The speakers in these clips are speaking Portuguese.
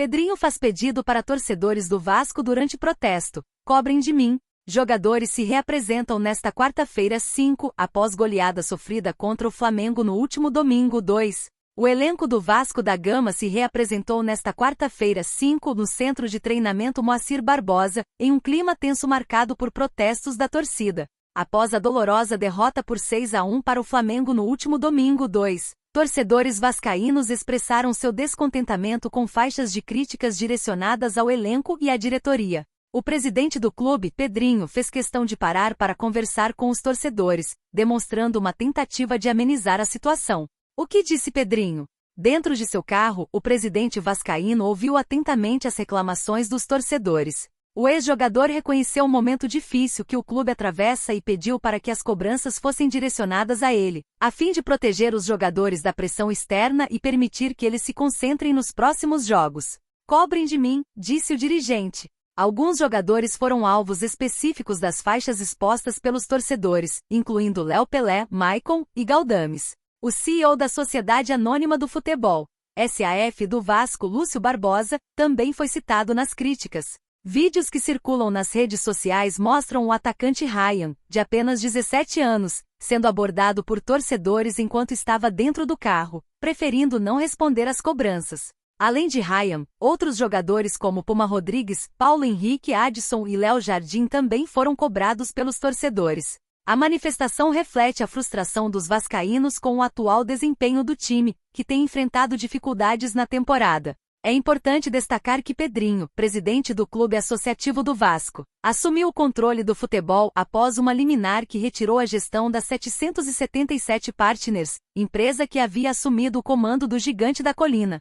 Pedrinho faz pedido para torcedores do Vasco durante protesto. Cobrem de mim. Jogadores se reapresentam nesta quarta-feira 5, após goleada sofrida contra o Flamengo no último domingo 2. O elenco do Vasco da Gama se reapresentou nesta quarta-feira 5 no Centro de Treinamento Moacir Barbosa, em um clima tenso marcado por protestos da torcida. Após a dolorosa derrota por 6-1 para o Flamengo no último domingo 2, torcedores vascaínos expressaram seu descontentamento com faixas de críticas direcionadas ao elenco e à diretoria. O presidente do clube, Pedrinho, fez questão de parar para conversar com os torcedores, demonstrando uma tentativa de amenizar a situação. O que disse Pedrinho? Dentro de seu carro, o presidente vascaíno ouviu atentamente as reclamações dos torcedores. O ex-jogador reconheceu o momento difícil que o clube atravessa e pediu para que as cobranças fossem direcionadas a ele, a fim de proteger os jogadores da pressão externa e permitir que eles se concentrem nos próximos jogos. Cobrem de mim, disse o dirigente. Alguns jogadores foram alvos específicos das faixas expostas pelos torcedores, incluindo Léo Pelé, Maicon e Galdames. O CEO da Sociedade Anônima do Futebol, SAF do Vasco, Lúcio Barbosa, também foi citado nas críticas. Vídeos que circulam nas redes sociais mostram o atacante Ryan, de apenas 17 anos, sendo abordado por torcedores enquanto estava dentro do carro, preferindo não responder às cobranças. Além de Ryan, outros jogadores como Puma Rodrigues, Paulo Henrique Adson e Léo Jardim também foram cobrados pelos torcedores. A manifestação reflete a frustração dos vascaínos com o atual desempenho do time, que tem enfrentado dificuldades na temporada. É importante destacar que Pedrinho, presidente do Clube Associativo do Vasco, assumiu o controle do futebol após uma liminar que retirou a gestão da 777 Partners, empresa que havia assumido o comando do Gigante da Colina.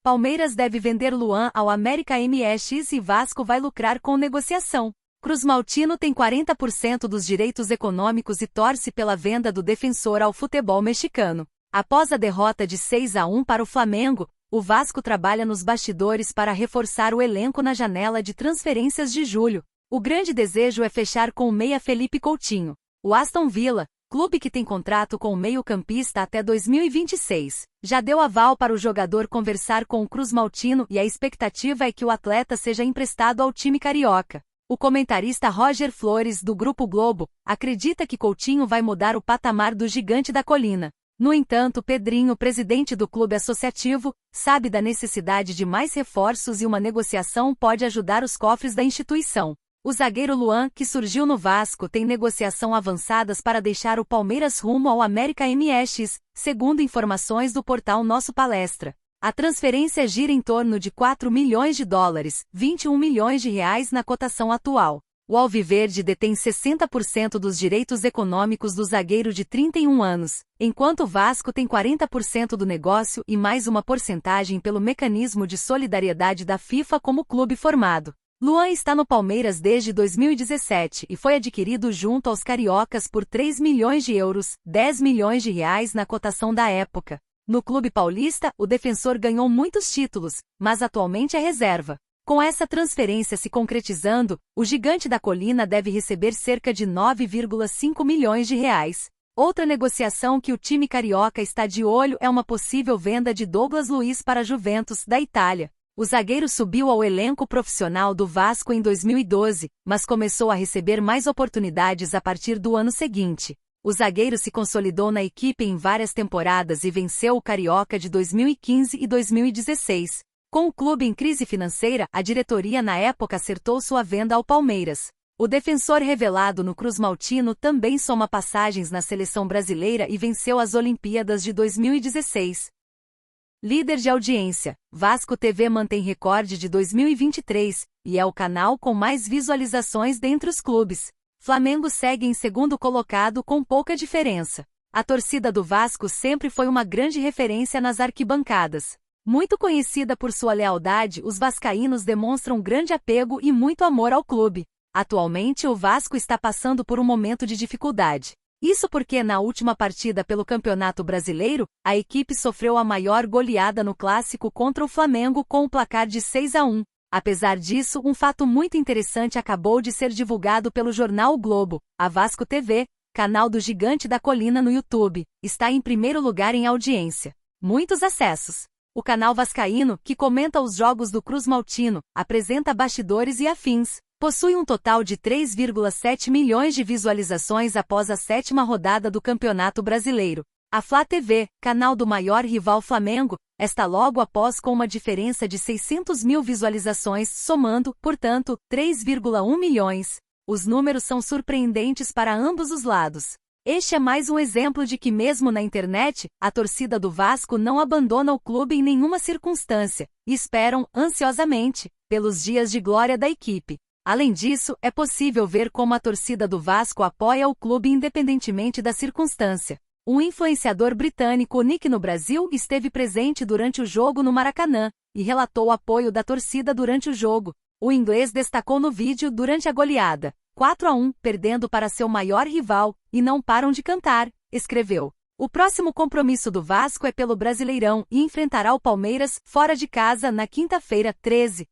Palmeiras deve vender Luan ao América MX e Vasco vai lucrar com negociação. Cruz Maltino tem 40% dos direitos econômicos e torce pela venda do defensor ao futebol mexicano. Após a derrota de 6-1 para o Flamengo, o Vasco trabalha nos bastidores para reforçar o elenco na janela de transferências de julho. O grande desejo é fechar com o meia Felipe Coutinho. O Aston Villa, clube que tem contrato com o meio-campista até 2026, já deu aval para o jogador conversar com o Cruz Maltino e a expectativa é que o atleta seja emprestado ao time carioca. O comentarista Roger Flores, do Grupo Globo, acredita que Coutinho vai mudar o patamar do Gigante da Colina. No entanto, Pedrinho, presidente do clube associativo, sabe da necessidade de mais reforços e uma negociação pode ajudar os cofres da instituição. O zagueiro Luan, que surgiu no Vasco, tem negociação avançadas para deixar o Palmeiras rumo ao América MX, segundo informações do portal Nosso Palestra. A transferência gira em torno de 4 milhões de dólares, 21 milhões de reais na cotação atual. O Alviverde detém 60% dos direitos econômicos do zagueiro de 31 anos, enquanto o Vasco tem 40% do negócio e mais uma porcentagem pelo mecanismo de solidariedade da FIFA como clube formado. Luan está no Palmeiras desde 2017 e foi adquirido junto aos cariocas por 3 milhões de euros, 10 milhões de reais na cotação da época. No clube paulista, o defensor ganhou muitos títulos, mas atualmente é reserva. Com essa transferência se concretizando, o Gigante da Colina deve receber cerca de 9,5 milhões de reais. Outra negociação que o time carioca está de olho é uma possível venda de Douglas Luiz para a Juventus, da Itália. O zagueiro subiu ao elenco profissional do Vasco em 2012, mas começou a receber mais oportunidades a partir do ano seguinte. O zagueiro se consolidou na equipe em várias temporadas e venceu o Carioca de 2015 e 2016. Com o clube em crise financeira, a diretoria na época acertou sua venda ao Palmeiras. O defensor revelado no Cruz Maltino também soma passagens na seleção brasileira e venceu as Olimpíadas de 2016. Líder de audiência, Vasco TV mantém recorde de 2023, e é o canal com mais visualizações dentre os clubes. Flamengo segue em segundo colocado com pouca diferença. A torcida do Vasco sempre foi uma grande referência nas arquibancadas. Muito conhecida por sua lealdade, os vascaínos demonstram grande apego e muito amor ao clube. Atualmente o Vasco está passando por um momento de dificuldade. Isso porque na última partida pelo Campeonato Brasileiro, a equipe sofreu a maior goleada no clássico contra o Flamengo com o placar de 6-1. Apesar disso, um fato muito interessante acabou de ser divulgado pelo jornal O Globo. A Vasco TV, canal do Gigante da Colina no YouTube, está em primeiro lugar em audiência. Muitos acessos. O canal vascaíno, que comenta os jogos do Cruz Maltino, apresenta bastidores e afins. Possui um total de 3,7 milhões de visualizações após a 7ª rodada do Campeonato Brasileiro. A Flá TV, canal do maior rival Flamengo, está logo após com uma diferença de 600 mil visualizações, somando, portanto, 3,1 milhões. Os números são surpreendentes para ambos os lados. Este é mais um exemplo de que mesmo na internet, a torcida do Vasco não abandona o clube em nenhuma circunstância, e esperam, ansiosamente, pelos dias de glória da equipe. Além disso, é possível ver como a torcida do Vasco apoia o clube independentemente da circunstância. Um influenciador britânico, Nick no Brasil, esteve presente durante o jogo no Maracanã, e relatou o apoio da torcida durante o jogo. O inglês destacou no vídeo durante a goleada, 4-1, perdendo para seu maior rival, e não param de cantar, escreveu. O próximo compromisso do Vasco é pelo Brasileirão e enfrentará o Palmeiras, fora de casa, na quinta-feira, 13.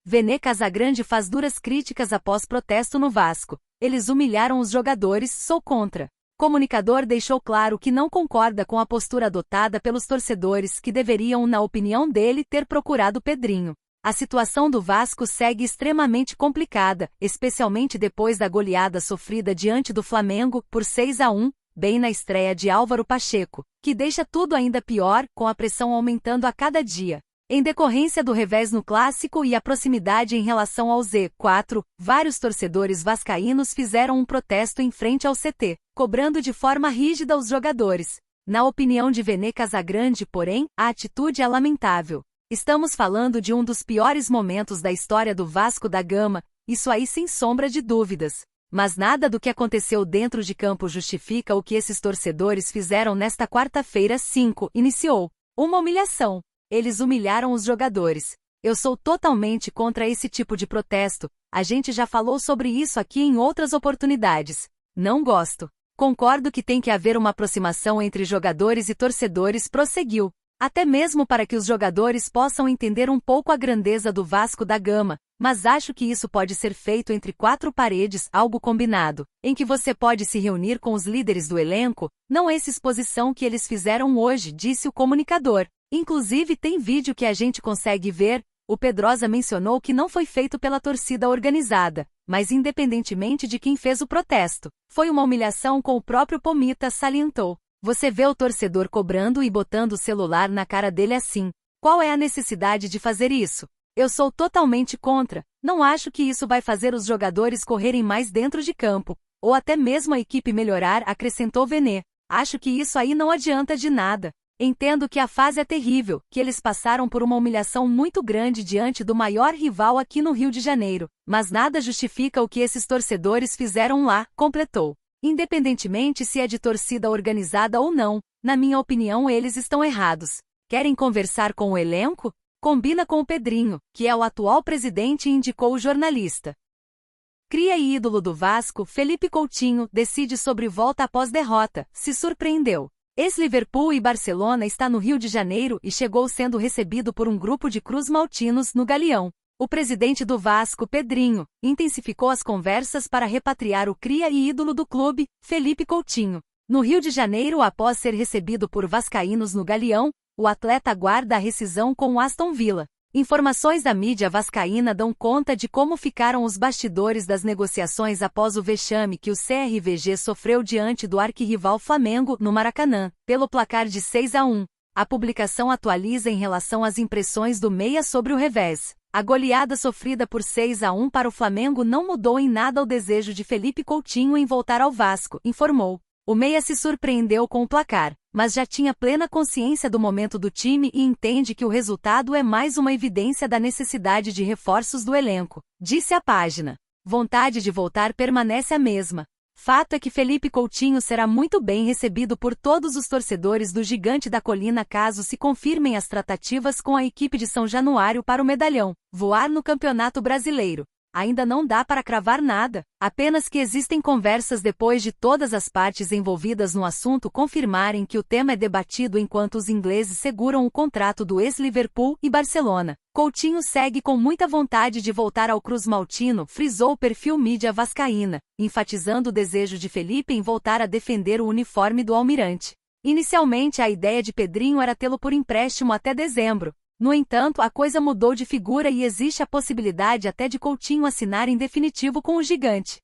Vene Casagrande faz duras críticas após protesto no Vasco. Eles humilharam os jogadores, sou contra. Comunicador deixou claro que não concorda com a postura adotada pelos torcedores que deveriam, na opinião dele, ter procurado Pedrinho. A situação do Vasco segue extremamente complicada, especialmente depois da goleada sofrida diante do Flamengo, por 6-1, bem na estreia de Álvaro Pacheco, que deixa tudo ainda pior, com a pressão aumentando a cada dia. Em decorrência do revés no clássico e a proximidade em relação ao Z4, vários torcedores vascaínos fizeram um protesto em frente ao CT, cobrando de forma rígida os jogadores. Na opinião de Vene Casagrande, porém, a atitude é lamentável. Estamos falando de um dos piores momentos da história do Vasco da Gama, isso aí sem sombra de dúvidas. Mas nada do que aconteceu dentro de campo justifica o que esses torcedores fizeram nesta quarta-feira 5, iniciou uma humilhação. Eles humilharam os jogadores. Eu sou totalmente contra esse tipo de protesto, a gente já falou sobre isso aqui em outras oportunidades. Não gosto. Concordo que tem que haver uma aproximação entre jogadores e torcedores, prosseguiu. Até mesmo para que os jogadores possam entender um pouco a grandeza do Vasco da Gama, mas acho que isso pode ser feito entre quatro paredes, algo combinado, em que você pode se reunir com os líderes do elenco, não essa exposição que eles fizeram hoje, disse o comunicador. Inclusive tem vídeo que a gente consegue ver, o Pedrosa mencionou que não foi feito pela torcida organizada, mas independentemente de quem fez o protesto, foi uma humilhação com o próprio Pomita salientou. Você vê o torcedor cobrando e botando o celular na cara dele assim. Qual é a necessidade de fazer isso? Eu sou totalmente contra, não acho que isso vai fazer os jogadores correrem mais dentro de campo, ou até mesmo a equipe melhorar, acrescentou Vene. Acho que isso aí não adianta de nada. Entendo que a fase é terrível, que eles passaram por uma humilhação muito grande diante do maior rival aqui no Rio de Janeiro, mas nada justifica o que esses torcedores fizeram lá, completou. Independentemente se é de torcida organizada ou não, na minha opinião eles estão errados. Querem conversar com o elenco? Combina com o Pedrinho, que é o atual presidente, indicou o jornalista. Cria e ídolo do Vasco, Felipe Coutinho, decide sobre volta após derrota, se surpreendeu. Ex-Liverpool e Barcelona está no Rio de Janeiro e chegou sendo recebido por um grupo de Cruz Maltinos no Galeão. O presidente do Vasco, Pedrinho, intensificou as conversas para repatriar o cria e ídolo do clube, Felipe Coutinho. No Rio de Janeiro, após ser recebido por vascaínos no Galeão, o atleta aguarda a rescisão com o Aston Villa. Informações da mídia vascaína dão conta de como ficaram os bastidores das negociações após o vexame que o CRVG sofreu diante do arquirrival Flamengo, no Maracanã, pelo placar de 6-1. A publicação atualiza em relação às impressões do meia sobre o revés. A goleada sofrida por 6-1 para o Flamengo não mudou em nada o desejo de Felipe Coutinho em voltar ao Vasco, informou. O meia se surpreendeu com o placar, mas já tinha plena consciência do momento do time e entende que o resultado é mais uma evidência da necessidade de reforços do elenco, disse a página. Vontade de voltar permanece a mesma. Fato é que Felipe Coutinho será muito bem recebido por todos os torcedores do Gigante da Colina caso se confirmem as tratativas com a equipe de São Januário para o medalhão, voar no Campeonato Brasileiro. Ainda não dá para cravar nada, apenas que existem conversas depois de todas as partes envolvidas no assunto confirmarem que o tema é debatido enquanto os ingleses seguram o contrato do ex-Liverpool e Barcelona. Coutinho segue com muita vontade de voltar ao Cruz Maltino, frisou o perfil mídia vascaína, enfatizando o desejo de Felipe em voltar a defender o uniforme do Almirante. Inicialmente a ideia de Pedrinho era tê-lo por empréstimo até dezembro. No entanto, a coisa mudou de figura e existe a possibilidade até de Coutinho assinar em definitivo com o gigante.